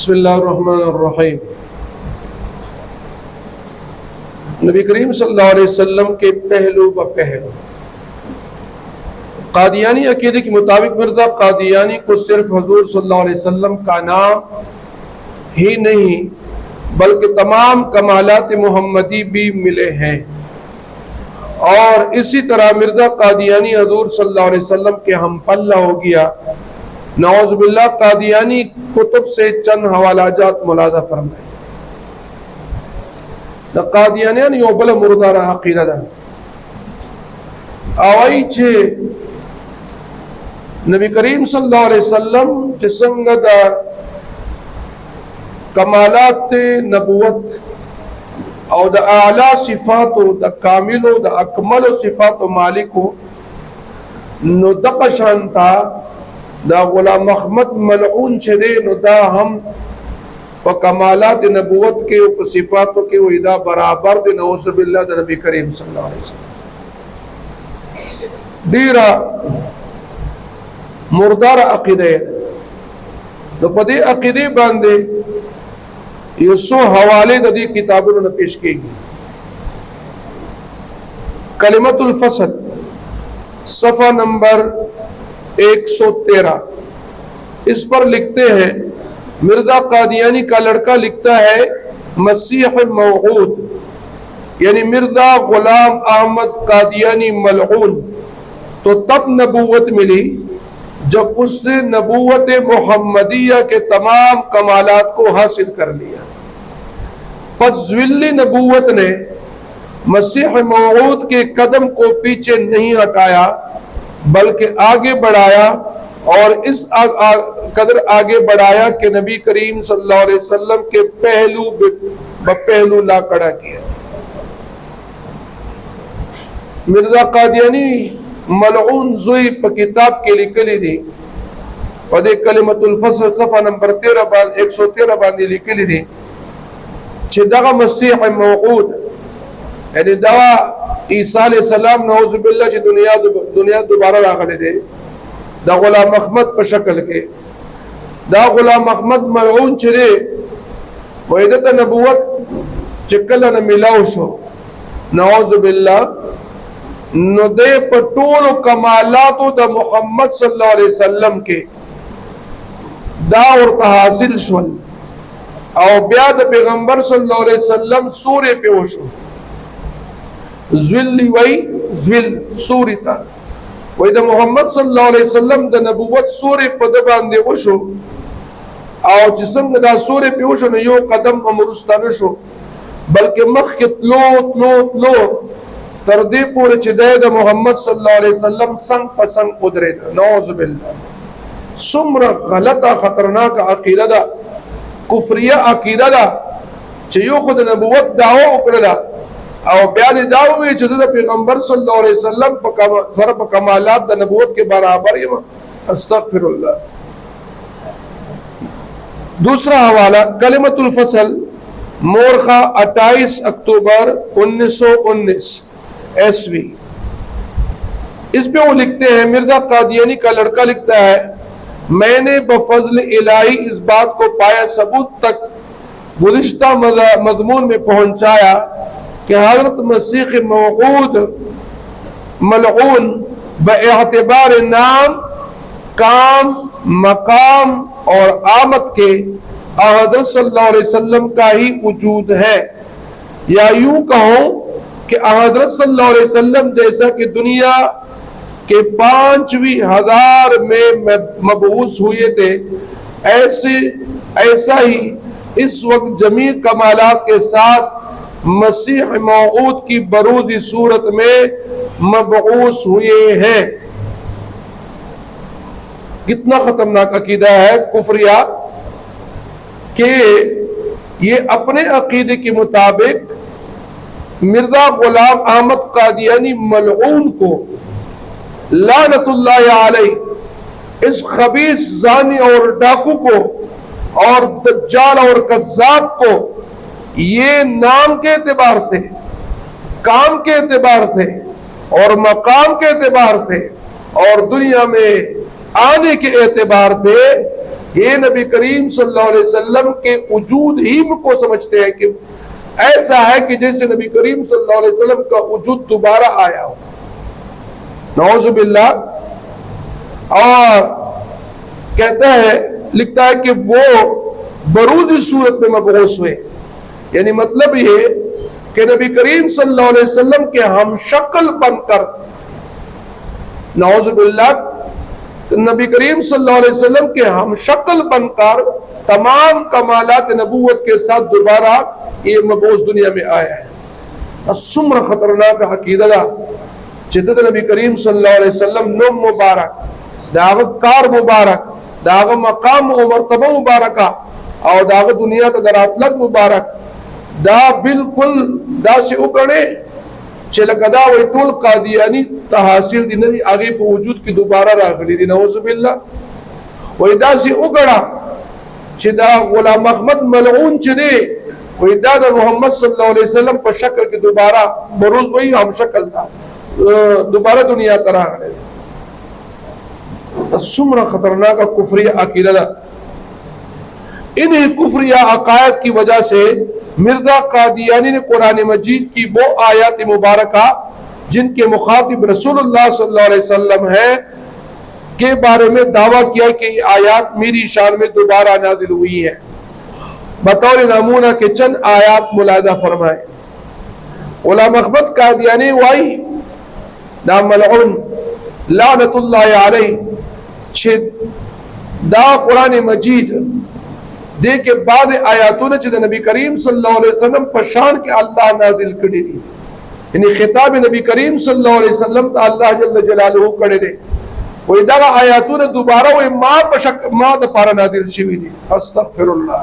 بسم اللہ الرحمن الرحیم۔ نبی کریم صلی اللہ علیہ وسلم کے پہلو بپہلو قادیانی عقیدے کے مطابق مرزا قادیانی کو صرف حضور صلی اللہ علیہ وسلم کا نام ہی نہیں بلکہ تمام کمالات محمدی بھی ملے ہیں، اور اسی طرح مرزا قادیانی حضور صلی اللہ علیہ وسلم کے ہم پلہ ہو گیا۔ نعوذ باللہ۔ قادیانی کتب سے چند حوالہ جات ملاحظہ فرمائیں۔ دا قادیانیان یو بل مردار عقیدہ دا آوائی چھے نبی کریم صلی اللہ علیہ وسلم جسنگ دا کمالات نبوت او دا اعلی صفاتو دا کاملو دا اکمل صفاتو مالکو نو دا قشانتا دا غلام احمد ملعون چھدے نو دا ہم پا کمالات نبوت کے پا صفاتوں کے ویدہ برابر دے نعوذ باللہ دا نبی کریم صلی اللہ علیہ وسلم دیرا مردار عقیدے نو پا دے عقیدے باندے یہ سو حوالے دا دی کتابوں نے پیش کی گئی۔ کلمت الفصل صفحہ نمبر 113 اس پر لکھتے ہیں مرزا قادیانی کا لڑکا لکھتا ہے مسیح موعود یعنی مرزا غلام احمد قادیانی ملعون تو تب نبوت ملی جب اس نے نبوت محمدیہ کے تمام کمالات کو حاصل کر لیا۔ پس ذویلی نبوت نے مسیح موعود کے قدم کو پیچھے نہیں ہٹایا بلکہ آگے بڑھایا، اور اس قدر آگے بڑھایا کہ نبی کریم صلی اللہ علیہ وسلم کے پہلو بپہلو لا کھڑا کیا۔ مرزا قادیانی ملعون زوی پا کتاب کے لکلی دی پدے کلمت الفصل صفحہ نمبر 113 باندی لکلی دی چھے دغا مسیح موعود یعنی دغا عیسیٰ علیہ السلام نعوذ باللہ چھے دنیا دوبارہ راغلے دے دا غلام احمد پر شکل کے دا غلام احمد ملعون چھرے ویدت نبوت چکلن ملاو شو نعوذ باللہ نو دے پر طول کمالاتو دا محمد صلی اللہ علیہ وسلم کے دا ورطا حاصل شول او بیاد پیغمبر صلی اللہ علیہ وسلم سورے پہ ہوشو زویلی وی زویل سوری تا وی دا محمد صلی اللہ علیہ وسلم دا نبوت سورے پا دبان دے ہوشو او جسم دا سورے پہ ہوشو نیو قدم امرستانشو بلکہ مخت لو تردی پورے چدے دا محمد صلی اللہ علیہ وسلم سنگ پسنگ قدرے دا نعوذ باللہ۔ سمر غلطہ خطرناک عقیدہ دا کفریہ عقیدہ دا چیو خود نبوت دعوی اکردا او بیان دعوی چیزا پیغمبر صلی اللہ علیہ وسلم ضرب کمالات دا نبوت کے برابر یہ استغفر اللہ۔ دوسرا حوالہ کلمت الفصل مورخہ 28 اکتوبر 1919 ایسوی اس پہ وہ لکھتے ہیں مرزا قادیانی کا لڑکا لکھتا ہے میں نے بفضل الہی اس بات کو پایا ثبوت تک گزشتہ مضمون میں پہنچایا کہ حضرت مسیح موعود ملعون باعتبار نام، کام، مقام اور آمد کے حضرت صلی اللہ علیہ وسلم کا ہی وجود ہے، یا یوں کہوں کہ حضرت صلی اللہ علیہ وسلم جیسا کہ دنیا کے 5,000 میں مبعوث ہوئے تھے ایسا ہی اس وقت جمیع کمالات کے ساتھ مسیح موعود کی بروزی صورت میں مبعوث ہوئے ہیں۔ کتنا خطرناک عقیدہ ہے کفریہ کہ یہ اپنے عقیدے کے مطابق مرزا غلام احمد قادیانی ملعون کو لعنت اللہ علیہ اس خبیث زانی اور ڈاکو کو اور دجال اور کذاب کو یہ نام کے اعتبار سے، کام کے اعتبار سے اور مقام کے اعتبار سے اور دنیا میں آنے کے اعتبار سے یہ نبی کریم صلی اللہ علیہ وسلم کے وجود ہی کو سمجھتے ہیں کہ ایسا ہے کہ جیسے نبی کریم صلی اللہ علیہ وسلم کا وجود دوبارہ آیا ہو، نعوذ باللہ۔ اور کہتا ہے، لکھتا ہے کہ وہ بروزی صورت میں مبعوث ہوئے، یعنی مطلب یہ کہ نبی کریم صلی اللہ علیہ وسلم کے ہم شکل بن کر، نعوذ باللہ، نبی کریم صلی اللہ علیہ وسلم کے ہم شکل بن کر تمام کمالات نبوت کے ساتھ دوبارہ یہ مبعوث دنیا میں آیا ہے۔ سمر خطرناک عقیدہ چتت نبی کریم صلی اللہ علیہ وسلم نوم مبارک، داغ کار مبارک، داغ مقام و مرتبہ مبارکہ، اور داغ دنیا کا دراتلک مبارک، دا بالکل دا سے اگڑے چلکدا وی طول قادیانی تحاصل دی نبی آگے پہ وجود کی دوبارہ راغلی دی، نعوذ باللہ۔ وی دا سے اگڑا چھ دا غلام احمد ملعون چھ دے، وی دا محمد صلی اللہ علیہ وسلم پر شکل کی دوبارہ بروز وہی ہم شکل تھا، دوبارہ دنیا ترہ گئے۔ سمرہ خطرناک کفری عقیدہ، انہی کفری عقائد کی وجہ سے مرزا قادیانی نے قرآن مجید کی وہ آیات مبارکہ جن کے مخاطب رسول اللہ صلی اللہ علیہ وسلم ہے کے بارے میں دعویٰ کیا کہ یہ آیات میری شان میں دوبارہ نازل ہوئی ہیں۔ بطور نمونہ کے چند آیات ملاحظہ فرمائے۔ غلام احمد قادیانی وائی دا ملعون لعنت اللہ علیہ دا قرآن مجید دے کے بعد آیاتوں نے چھتے نبی کریم صلی اللہ علیہ وسلم پشان کے اللہ نازل کردی دی، یعنی خطاب نبی کریم صلی اللہ علیہ وسلم تا اللہ جل جلالہ کردی دے، وہی دا آیاتوں نے دوبارہ وہی ماں دا پارا نازل شوی دی، استغفر اللہ،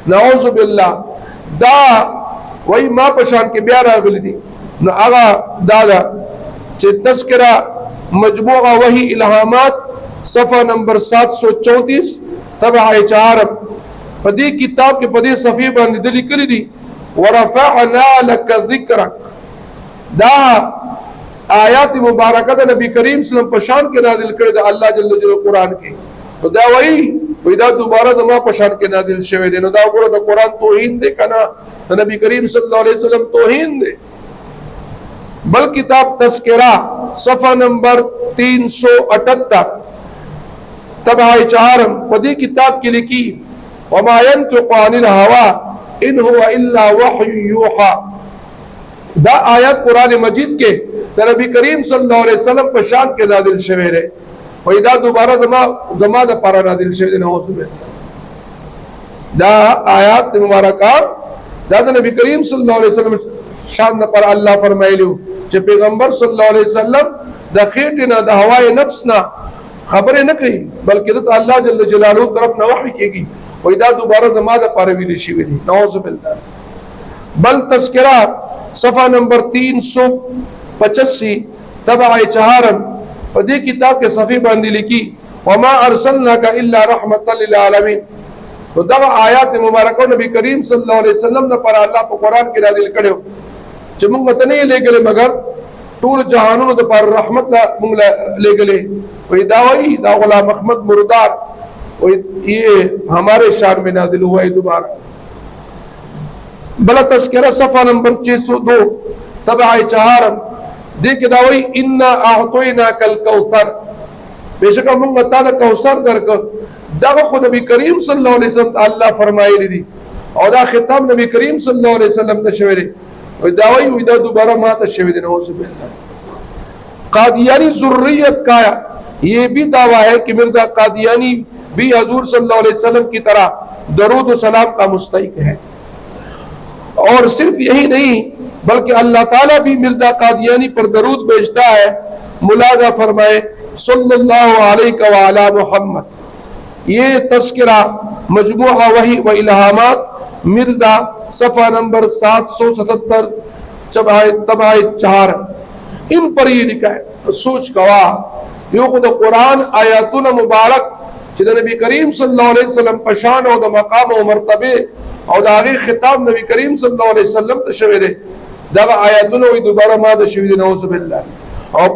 نعوذ باللہ، دا وہی ماں پشان کے بیارہ گلی دی۔ آغا دادا چھے تذکرہ مجموعہ وحی الہامات صفحہ نمبر 734 طبعہ 4 پدی کتاب کے پدی صفحے باندې دلی کلی دی ورفعنا لك ذکرک، دا آیات مبارکہ دا نبی کریم صلی اللہ علیہ وسلم پشان کے نازل کرے دا اللہ جل جلالہ قرآن کے، تو دا وہی دا دوبارہ دا ما پشان کے نازل شوے دے، نو دا قرآن توہین دے کنا، دا نبی کریم صلی اللہ علیہ وسلم توہین دے۔ بل کتاب تذکرہ صفحہ نمبر 378 طبعہ 4 پدی کتاب کی لکھی وما ينطق عن الهوى ان هو الا وحي يوحى، دا آیات قرآن مجید کے نبی کریم صلی اللہ علیہ وسلم پر شان کے نازل شوے رہے، وہی دا دوبارہ زما دا پارا نازل شوے دے، نعوذ باللہ۔ دا آیات مبارکہ دا نبی کریم صلی اللہ علیہ وسلم شان دا پر اللہ فرمائے لیو کہ پیغمبر صلی اللہ علیہ وسلم دا خیٹنا دا ہوائے نفسنا خبریں نہ کہی بلکہ دا اللہ جل جلالہ طرف نہ وحی کی گی، وہی دا دوبارہ زمادہ پاروی لیشی ہوئی دی، نعوذ باللہ۔ بل تذکرہ صفحہ نمبر 385 طبعہ 4 پدی کتاب کے صفحے باندھی لکھی وما ارسلناک الا رحمتا للعالمین، تو دا آیات مبارکہ نبی کریم صلی اللہ علیہ وسلم نے پر اللہ پر قرآن کی نازل کرے ہو جو منگ متنی لے گلے مگر طول جہانوں نے پر رحمت منگ لے گلے، وہی دعوی دا غلام احمد مردار یہ ہمارے شان میں نازل ہوا ہے دوبارہ۔ بلا تذکرہ صفحہ نمبر 602 طبعہ 4 دیکھ دعوی انا اعطویناک الکوثر، بے شک ہم متا دا کوثر درکر، دا خود نبی کریم صلی اللہ علیہ وسلم اللہ فرمائی لی دی، اور دا خطاب نبی کریم صلی اللہ علیہ وسلم تشویر ہے، اور دعوی ہوئی دا دوبارہ ما تشویر دینا، نعوذ باللہ۔ قادیانی ذریت کا یہ بھی دعویٰ ہے کہ مرزا قادیانی بھی حضور صلی اللہ علیہ وسلم کی طرح درود و سلام کا مستحق ہے، اور صرف یہی نہیں بلکہ اللہ تعالیٰ بھی مرزا قادیانی پر درود بھیجتا ہے، ملاحظہ فرمائے صلی اللہ علیہ وعلی محمد۔ یہ تذکرہ مجموعہ وحی و الہامات مرزا صفحہ نمبر 777 طبعہ 4 ان پر یہ لکھا ہے۔ سوچ گواہ یہ خود قرآن آیاتون مبارک چیدہ نبی کریم صلی اللہ علیہ وسلم پشان او دا مقام و مرتبے او دا آگے خطاب نبی کریم صلی اللہ علیہ وسلم تشویر ہے، دا آیاتون ہوئی دوبارہ مادہ شویر نعوذ باللہ۔ اور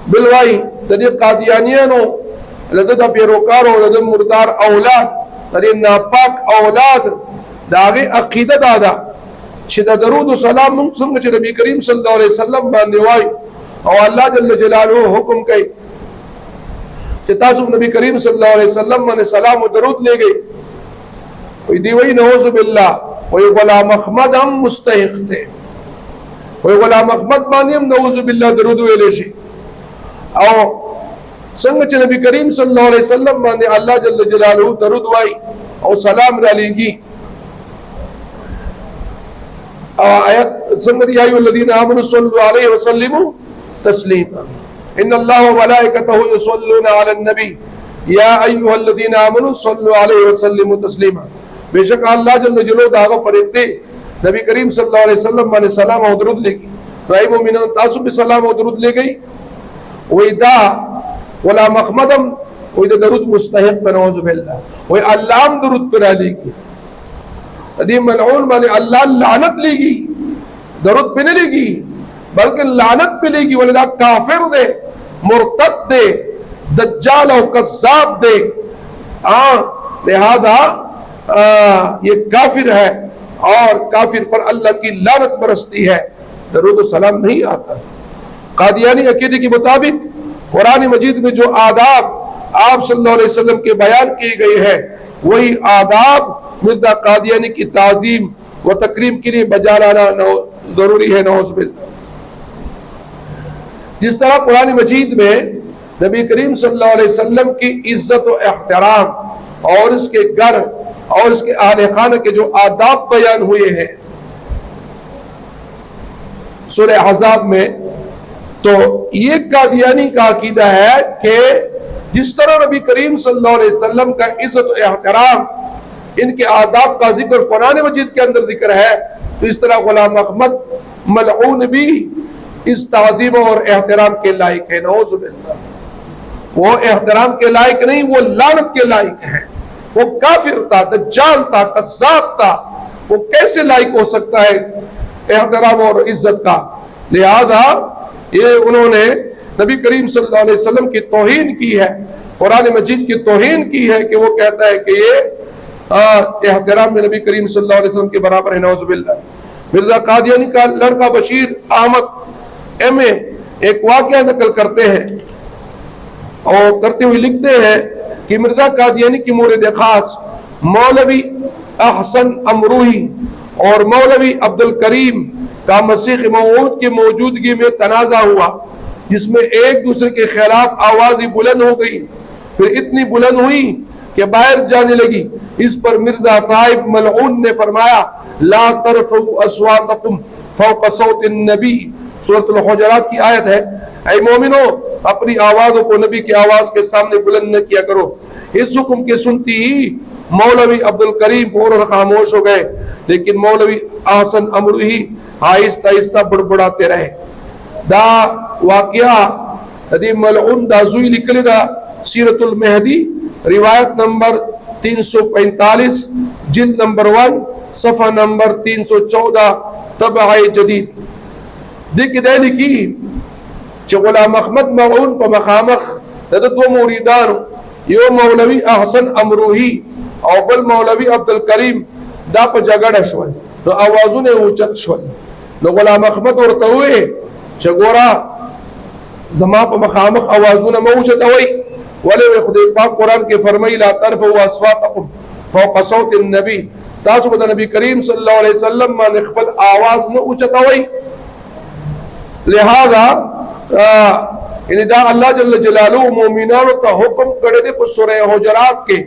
بلوائی دا دی قادیانیانو لدد پیروکارو لدد مردار اولاد لدد ناپاک اولاد داغی عقیدہ دادا چھ دا درود و سلام منگ سنگ چھ نبی کریم صلی اللہ علیہ وسلم باندے وائی او اللہ جل جلالہ حکم کئی چھ تاسو نبی کریم صلی اللہ علیہ وسلم باندے سلام و درود لے گئی وی دیوئی نعوذ باللہ وی غلام احمد ہم مستحق تھے وی غلام احمد باندے ہم نعوذ باللہ درود ویلے شی او سنگ چھ نبی کریم صلی اللہ علیہ وسلم باندے اللہ جل جلالہ درود وائی او سلام را لے گی آیت سنگ دی آئیو الذین آمنوا صلوا علیہ وسلم تسلیما ان اللہ و ملائکتہ یصلون علی النبی یا ایوہ الذین آمنوا صلوا علیہ وسلم تسلیما بے شک اللہ جل جلالہ داغا فریق دے نبی کریم صلی اللہ علیہ وسلم باندے سلام و درود لے گی رائی مومنان تاسو بھی سلام و درود لے گئی وی دا غلام احمدم وی دا درود مستحق بنعوذ باللہ وی اللہ درود پر آلے گی قدیم ملعون مانے اللہ لعنت لے گی درود پہ نہیں لے گی بلکہ لعنت پہ لے گی ولدہ کافر دے مرتد دے دجال و قذاب دے لہذا یہ کافر ہے اور کافر پر اللہ کی لعنت برستی ہے درود و سلام نہیں آتا قادیانی عقیدے کے مطابق قرآن مجید میں جو آداب آپ صلی اللہ علیہ وسلم کے بیان کیے گئے ہیں وہی آداب مرزا قادیانی کی تعظیم و تکریم کے لیے بجا لانا ضروری ہے نعوذ باللہ جس طرح قرآن مجید میں نبی کریم صلی اللہ علیہ وسلم کی عزت و احترام اور اس کے گھر اور اس کے اہل خانہ کے جو آداب بیان ہوئے ہیں سورہ احزاب میں تو یہ قادیانی کا عقیدہ ہے کہ جس طرح نبی کریم صلی اللہ علیہ وسلم کا عزت و احترام ان کے آداب کا ذکر قرآن مجید کے اندر ذکر ہے تو اس طرح غلام احمد ملعون بھی اس تعظیم اور احترام کے لائق ہے نعوذ باللہ وہ احترام کے لائق نہیں وہ لعنت کے لائق ہے وہ کافر تھا دجال تھا قذاب تھا وہ کیسے لائق ہو سکتا ہے احترام اور عزت کا لہذا یہ انہوں نے نبی کریم صلی اللہ علیہ وسلم کی توہین کی ہے قرآن مجید کی توہین کی ہے کہ وہ کہتا ہے کہ یہ احترام میں نبی کریم صلی اللہ علیہ وسلم کے برابر ہے نعوذ باللہ مرزا قادیانی کا لڑکا بشیر احمد ایم اے ایک واقعہ نقل کرتے ہیں اور کرتے ہوئے لکھتے ہیں کہ مرزا قادیانی کی مورد خاص مولوی احسن امروہی اور مولوی عبد الکریم کا مسیح موعود کی موجودگی میں تنازع ہوا جس میں ایک دوسرے کے خلاف آوازی بلند ہو گئی پھر اتنی بلند ہوئی کہ باہر جانے لگی اس پر مرزا صاحب ملعون نے فرمایا لا ترفعوا اصواتکم فوق صوت النبی سورۃ الحجرات کی آیت ہے اے مومنو اپنی آوازوں کو نبی کی آواز کے سامنے بلند نہ کیا کرو اس حکم کے سنتی ہی مولوی عبد الکریم فوراً خاموش ہو گئے لیکن مولوی احسن امروہی آہستہ آہستہ بڑبڑاتے رہے دا واقعہ قدیم ملعون دا زوی لکلی دا سیرت المہدی روایت نمبر 345 جلد نمبر 1 صفحہ نمبر 314 طبع جدید دیکھ دے لکھی چھ غلام احمد ملعون پا مخامخ دا دو موریدانو یو مولوی احسن امروہی او بل مولوی عبد الکریم دا پا جگڑ شول نو آوازوں نے اوچت شول نو غلام احمد ورطا ہوئے چھ گورا زمان پا مخامخ آوازوں نے موچت ہوئی ولی خدای پاک قرآن کے فرمائی لا ترفعوا اصواتکم فوق صوت النبی تاسو بدا نبی کریم صلی اللہ علیہ وسلم ما نخبل آواز نہ اوچت ہوئی لہذا یعنی دا اللہ جل جلالہ مومنانو کا حکم کرے دے پر سورہ حجرات کے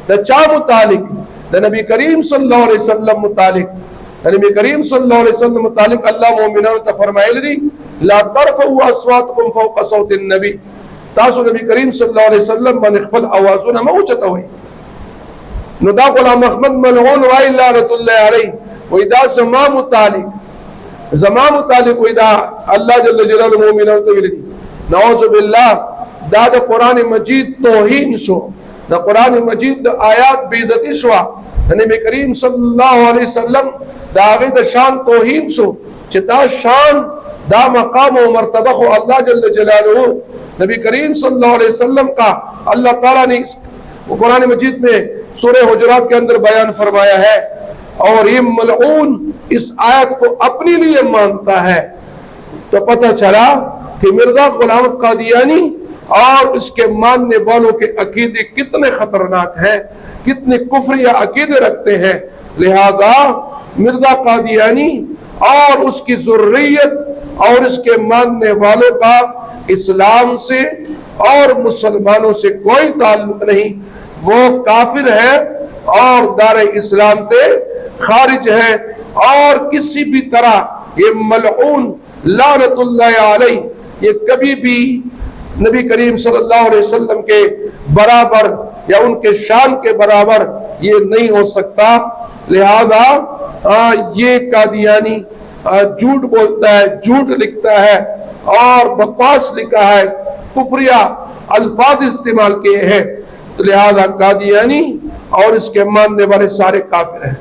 دا چا متعلق دا نبی کریم صلی اللہ علیہ وسلم متعلق دا نبی کریم صلی اللہ علیہ وسلم متعلق اللہ مومنانو تا فرمائے لدی لا ترفعوا اصواتکم فوق صوت النبی تاسو نبی کریم صلی اللہ علیہ وسلم من اخبر آوازونا موچتا ہوئی نو دا غلام احمد ملعون وائی لعنت اللہ علیہ وی دا زمان متعلق وی دا اللہ جل جلالہ مومنانو تا ویلی نعوذ باللہ دا دا قرآن مجید توہین شو دا قرآن مجید دا آیات بیزتی شوا نبی کریم صلی اللہ علیہ وسلم دا آغی دا شان توہین شو چھ دا شان دا مقام و مرتبہ خو اللہ جل جلالہ نبی کریم صلی اللہ علیہ وسلم کا اللہ تعالیٰ نے قرآن مجید میں سورہ حجرات کے اندر بیان فرمایا ہے، اور یہ ملعون اس آیت کو اپنے لیے مانتا ہے۔ تو پتہ چلا کہ مرزا غلام احمد قادیانی اور اس کے ماننے والوں کے عقیدے کتنے خطرناک ہیں، کتنے کفریہ عقیدے رکھتے ہیں۔ لہذا مرزا قادیانی اور اس کی ذریت اور اس کے ماننے والوں کا اسلام سے اور مسلمانوں سے کوئی تعلق نہیں، وہ کافر ہے اور دار اسلام سے خارج ہے، اور کسی بھی طرح یہ ملعون لعنت اللہ علیہ یہ کبھی بھی نبی کریم صلی اللہ علیہ وسلم کے برابر یا ان کے شان کے برابر یہ نہیں ہو سکتا۔ لہذا یہ قادیانی جھوٹ بولتا ہے، جھوٹ لکھتا ہے اور بکواس لکھا ہے، کفریہ الفاظ استعمال کیے ہیں، لہذا قادیانی اور اس کے ماننے والے سارے کافر ہیں۔